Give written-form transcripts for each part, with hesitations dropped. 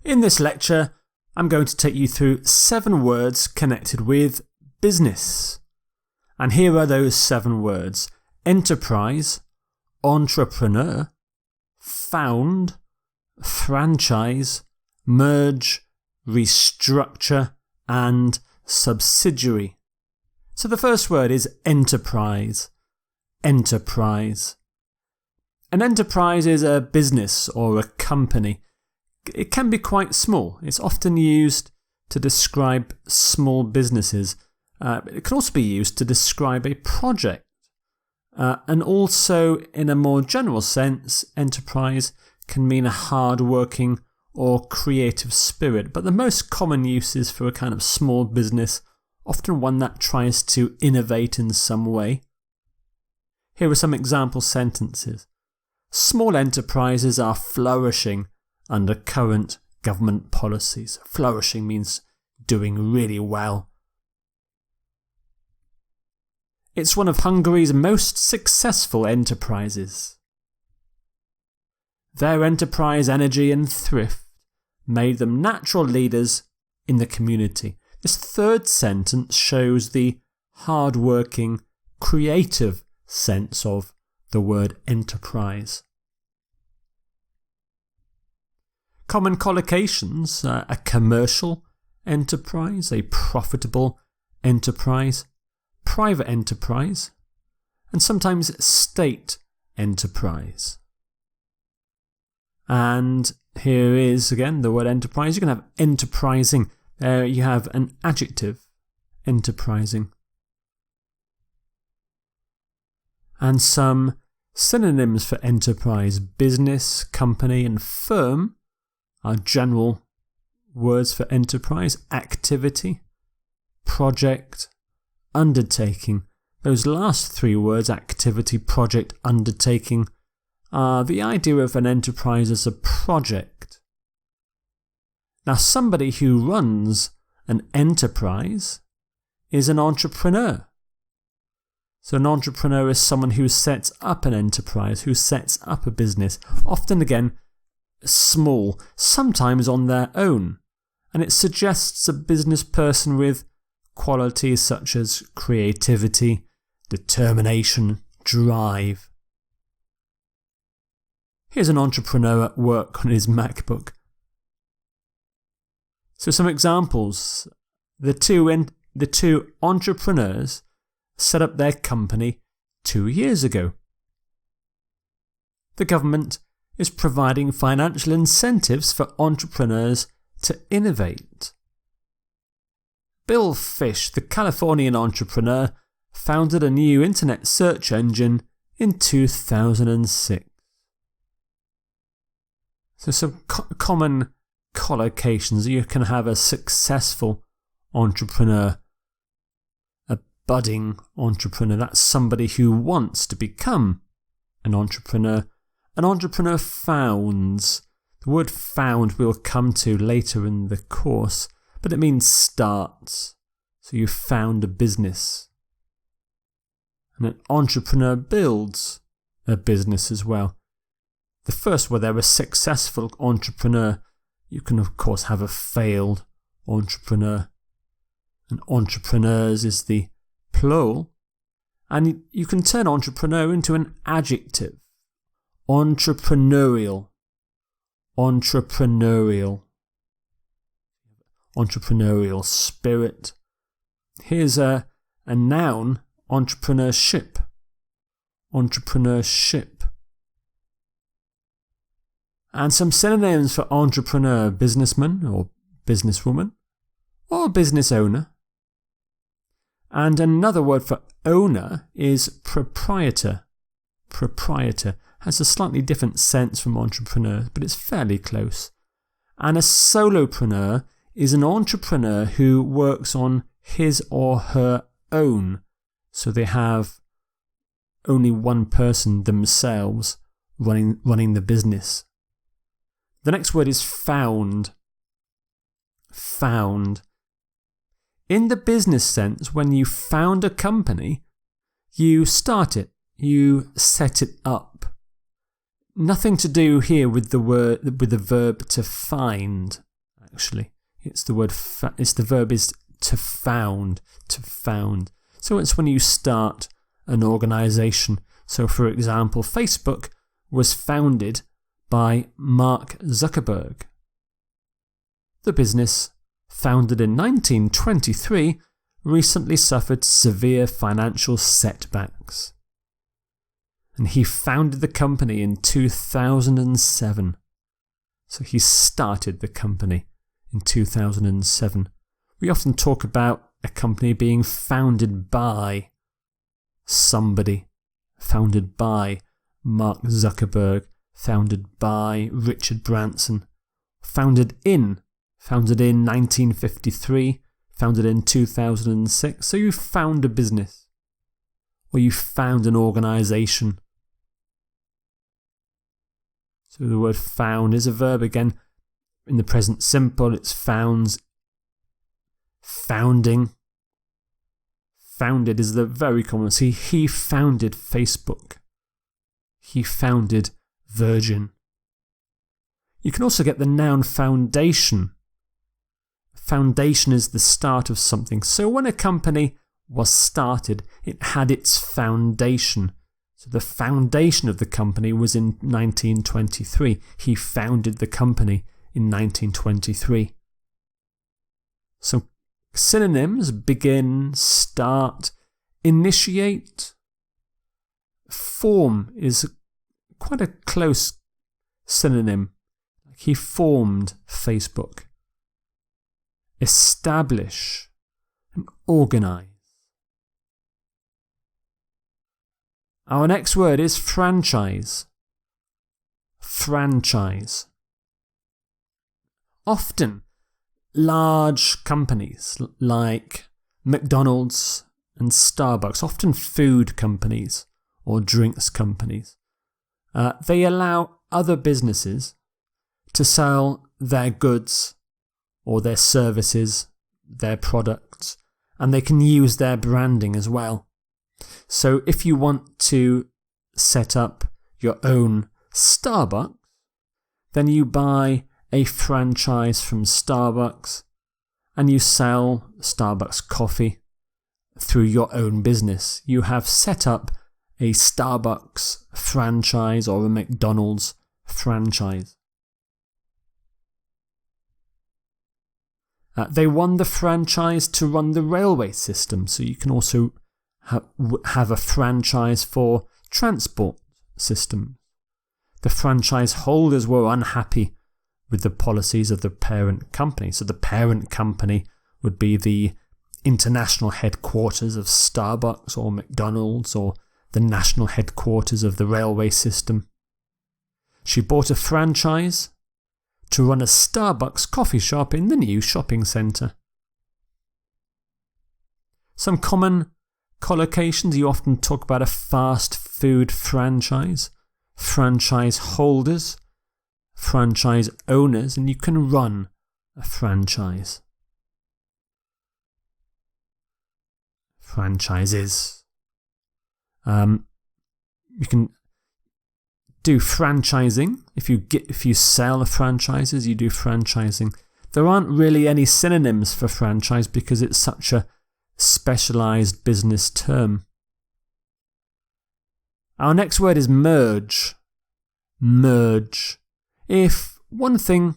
In this lecture, I'm going to take you through 7 words connected with business. And here are those 7 words: enterprise, entrepreneur, found, franchise, merge, restructure, and subsidiary. So the first word is enterprise. Enterprise. An enterprise is a business or a company. It can be quite small. It's often used to describe small businesses. It can also be used to describe a project. And also, in a more general sense, enterprise can mean a hard-working or creative spirit. But the most common use is for a kind of small business, often one that tries to innovate in some way. Here are some example sentences. Small enterprises are flourishing under current government policies. Flourishing means doing really well. It's one of Hungary's most successful enterprises. Their enterprise, energy and thrift made them natural leaders in the community. This third sentence shows the hard-working, creative sense of the word enterprise. Common collocations: a commercial enterprise, a profitable enterprise, private enterprise, and sometimes state enterprise. And here is again the word enterprise. You can have enterprising. You have an adjective, enterprising. And some synonyms for enterprise: business, company, and firm are general words for enterprise. Activity, project, undertaking. Those last 3 words, activity, project, undertaking, are the idea of an enterprise as a project. Now, somebody who runs an enterprise is an entrepreneur. So an entrepreneur is someone who sets up an enterprise, who sets up a business, often again small, sometimes on their own, and it suggests a business person with qualities such as creativity, determination, drive. Here's an entrepreneur at work on his MacBook. So some examples. The two entrepreneurs set up their company 2 years ago. The government is providing financial incentives for entrepreneurs to innovate. Bill Fish, the Californian entrepreneur, founded a new internet search engine in 2006. So some common collocations: you can have a successful entrepreneur, a budding entrepreneur. That's somebody who wants to become an entrepreneur. An entrepreneur founds. The word found we'll come to later in the course, but it means starts. So you found a business. And an entrepreneur builds a business as well. The first word there, a successful entrepreneur. You can of course have a failed entrepreneur. And entrepreneurs is the plural. And you can turn entrepreneur into an adjective. Entrepreneurial. Entrepreneurial. Entrepreneurial spirit. Here's a noun: entrepreneurship. Entrepreneurship. And some synonyms for entrepreneur: businessman or businesswoman, or business owner. And another word for owner is proprietor. Proprietor has a slightly different sense from entrepreneur, but it's fairly close. And a solopreneur is an entrepreneur who works on his or her own. So they have only one person themselves running the business. The next word is found. Found. In the business sense, when you found a company, you start it, you set it up. Nothing to do here with the verb to find. actually. It's the word, the verb is to found, to found. So it's when you start an organisation. So for example, Facebook was founded by Mark Zuckerberg. The business, founded in 1923, recently suffered severe financial setbacks. And he founded the company in 2007. So he started the company in 2007. We often talk about a company being founded by somebody, founded by Mark Zuckerberg, founded by Richard Branson, founded in 1953, founded in 2006. So you found a business, or you found an organisation. So the word found is a verb again. In the present simple, it's founds, founding. Founded is the very common. See, he founded Facebook. He founded Virgin. You can also get the noun foundation. Foundation is the start of something. So when a company was started, it had its foundation. So the foundation of the company was in 1923. He founded the company in 1923. So synonyms: begin, start, initiate. Form is quite a close synonym. He formed Facebook. Establish and organize. Our next word is franchise. Franchise. Often, large companies like McDonald's and Starbucks, often food companies or drinks companies, they allow other businesses to sell their goods or their services, their products, and they can use their branding as well. So if you want to set up your own Starbucks, then you buy a franchise from Starbucks and you sell Starbucks coffee through your own business. You have set up a Starbucks franchise or a McDonald's franchise. They won the franchise to run the railway system, so you can also have a franchise for transport systems. The franchise holders were unhappy with the policies of the parent company. So the parent company would be the international headquarters of Starbucks or McDonald's, or the national headquarters of the railway system. She bought a franchise to run a Starbucks coffee shop in the new shopping centre. Some common collocations: you often talk about a fast food franchise, franchise holders, franchise owners, and you can run a franchise. Franchises. You can do franchising. If you sell franchises, you do franchising. There aren't really any synonyms for franchise because it's such a specialised business term. Our next word is merge. Merge. If one thing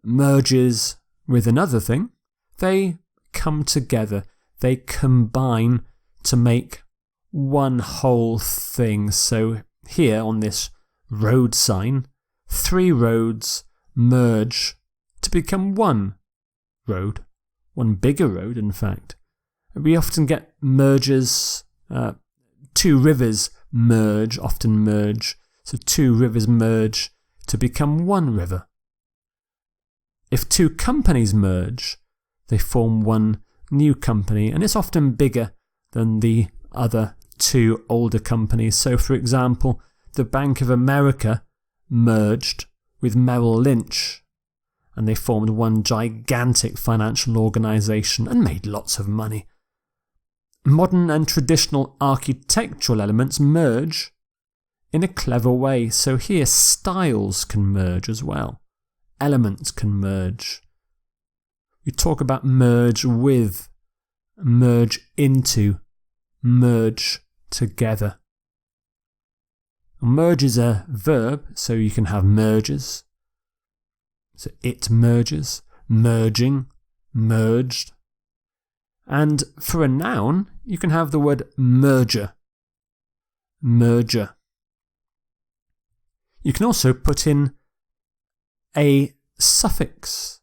merges with another thing, they come together. They combine to make one whole thing. So here on this road sign, 3 roads merge to become one road, one bigger road in fact. We often get mergers, 2 rivers merge, often merge, so 2 rivers merge to become one river. If 2 companies merge, they form one new company, and it's often bigger than the other 2 older companies. So for example, the Bank of America merged with Merrill Lynch, and they formed one gigantic financial organisation and made lots of money. Modern and traditional architectural elements merge in a clever way. So here styles can merge as well. Elements can merge. You talk about merge with, merge into, merge together. Merge is a verb, so you can have mergers. So it merges, merging, merged. And for a noun, you can have the word merger, merger. You can also put in a suffix.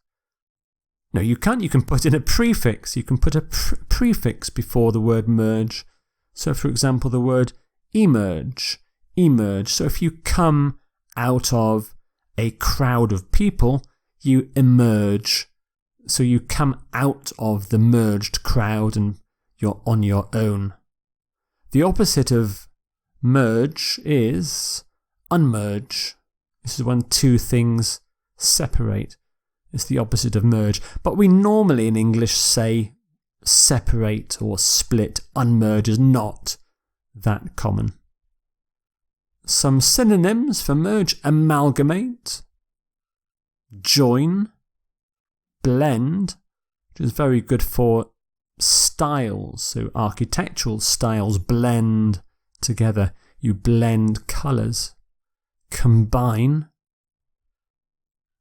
No, you can't. You can put in a prefix. You can put a prefix before the word merge. So, for example, the word emerge, emerge. So if you come out of a crowd of people, you emerge. So you come out of the merged crowd and you're on your own. The opposite of merge is unmerge. This is when two things separate. It's the opposite of merge. But we normally in English say separate or split. Unmerge is not that common. Some synonyms for merge: amalgamate, join, blend, which is very good for styles. So architectural styles blend together. You blend colours. Combine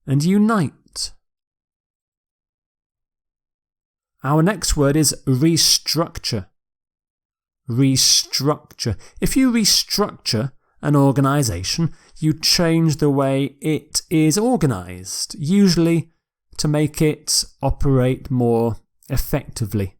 and unite. Our next word is restructure. Restructure. If you restructure an organisation, you change the way it is organised, usually to make it operate more effectively.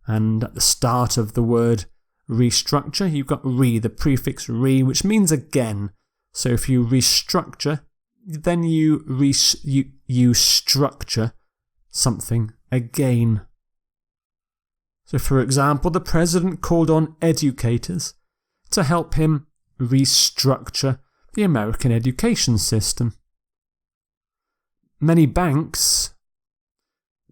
And at the start of the word restructure, you've got the prefix re, which means again. So if you restructure, then you structure something again. So for example, the president called on educators to help him restructure the American education system. Many banks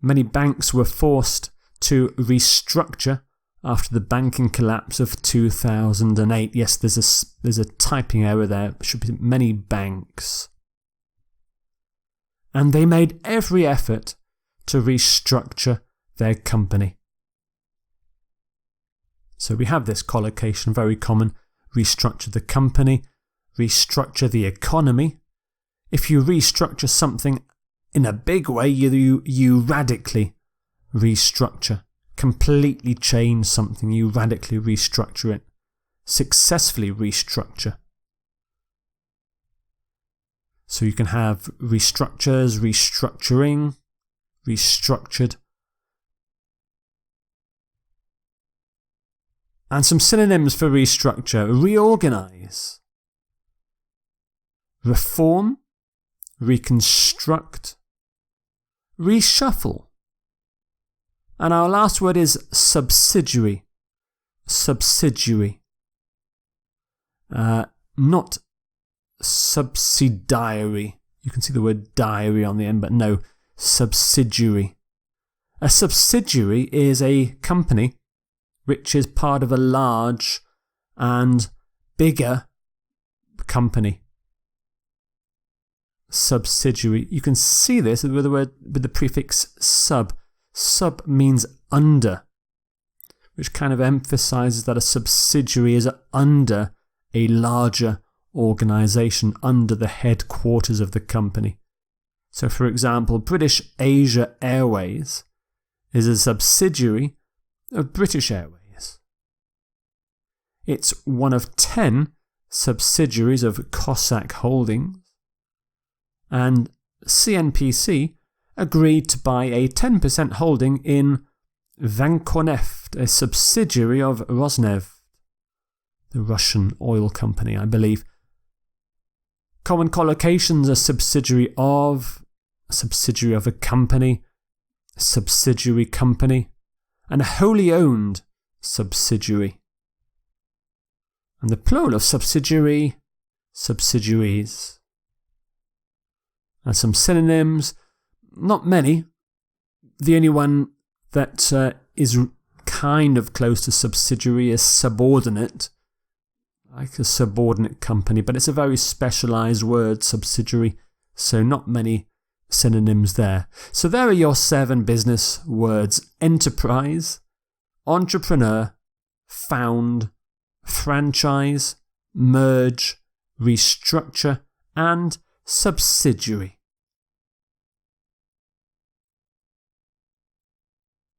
were forced to restructure after the banking collapse of 2008. Yes, there's a typing error there. It should be many banks. And they made every effort to restructure their company. So we have this collocation, very common: restructure the company, restructure the economy. If you restructure something in a big way, you radically restructure. Completely change something, you radically restructure it. Successfully restructure. So you can have restructures, restructuring, restructured. And some synonyms for restructure: reorganize, reform, reconstruct, reshuffle. And our last word is subsidiary. Subsidiary. Not subsidiary. You can see the word diary on the end, but no, subsidiary. A subsidiary is a company which is part of a large and bigger company. Subsidiary. You can see this with the prefix sub. Sub means under, which kind of emphasizes that a subsidiary is under a larger organisation, under the headquarters of the company. So, for example, British Asia Airways is a subsidiary of British Airways. It's one of 10 subsidiaries of Cossack Holdings, and CNPC agreed to buy a 10% holding in Vankoneft, a subsidiary of Rosneft, the Russian oil company, I believe. Common collocations: a subsidiary of a company, a subsidiary company, and a wholly owned subsidiary. And the plural of subsidiary: subsidiaries. And some synonyms: not many. The only one that is kind of close to subsidiary is subordinate, like a subordinate company, but it's a very specialised word, subsidiary, so not many synonyms there. So there are your 7 business words: enterprise, entrepreneur, found, franchise, merge, restructure, and subsidiary.